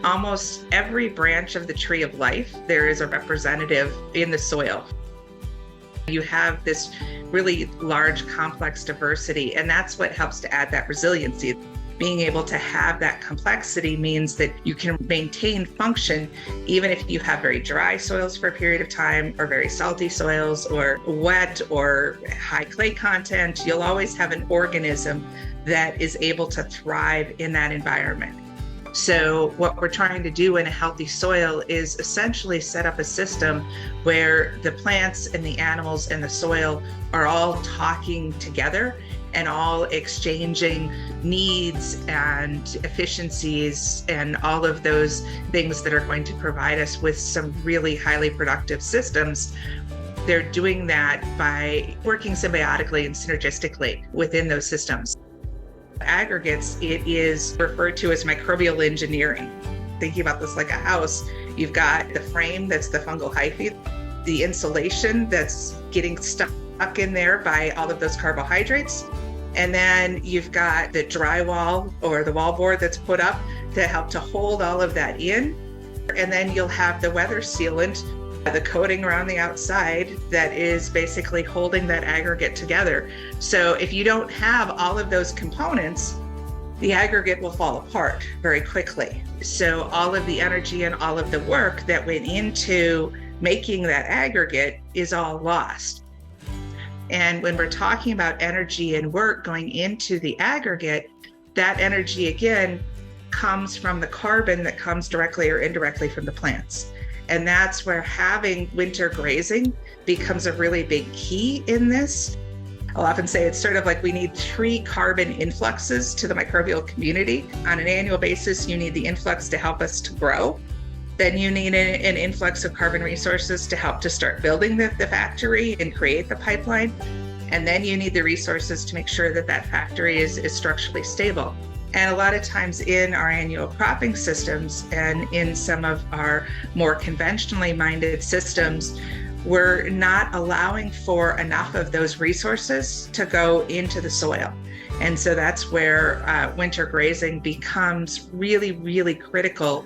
Almost every branch of the tree of life, there is a representative in the soil. You have this really large, complex diversity, and that's what helps to add that resiliency. Being able to have that complexity means that you can maintain function even if you have very dry soils for a period of time, or very salty soils, or wet, or high clay content. You'll always have an organism that is able to thrive in that environment. So what we're trying to do in a healthy soil is essentially set up a system where the plants and the animals and the soil are all talking together and all exchanging needs and efficiencies and all of those things that are going to provide us with some really highly productive systems. They're doing that by working symbiotically and synergistically within those systems. Aggregates, it is referred to as microbial engineering. Thinking about this like a house, you've got the frame that's the fungal hyphae, the insulation that's getting stuck in there by all of those carbohydrates, and then you've got the drywall or the wallboard that's put up to help to hold all of that in, and then you'll have the weather sealant, the coating around the outside that is basically holding that aggregate together. So if you don't have all of those components, the aggregate will fall apart very quickly. So all of the energy and all of the work that went into making that aggregate is all lost. And when we're talking about energy and work going into the aggregate, that energy again comes from the carbon that comes directly or indirectly from the plants. And that's where having winter grazing becomes a really big key in this. I'll often say it's sort of like we need 3 carbon influxes to the microbial community. On an annual basis, you need the influx to help us to grow. Then you need an influx of carbon resources to help to start building the factory and create the pipeline. And then you need the resources to make sure that that factory is structurally stable. And a lot of times in our annual cropping systems and in some of our more conventionally minded systems, we're not allowing for enough of those resources to go into the soil. And so that's where winter grazing becomes really, really critical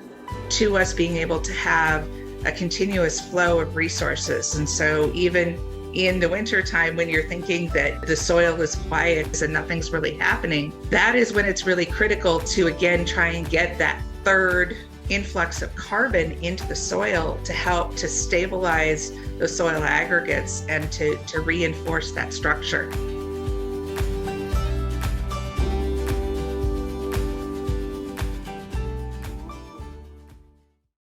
to us being able to have a continuous flow of resources. And so even in the winter time, when you're thinking that the soil is quiet and nothing's really happening, that is when it's really critical to again try and get that third influx of carbon into the soil to help to stabilize the soil aggregates and to reinforce that structure.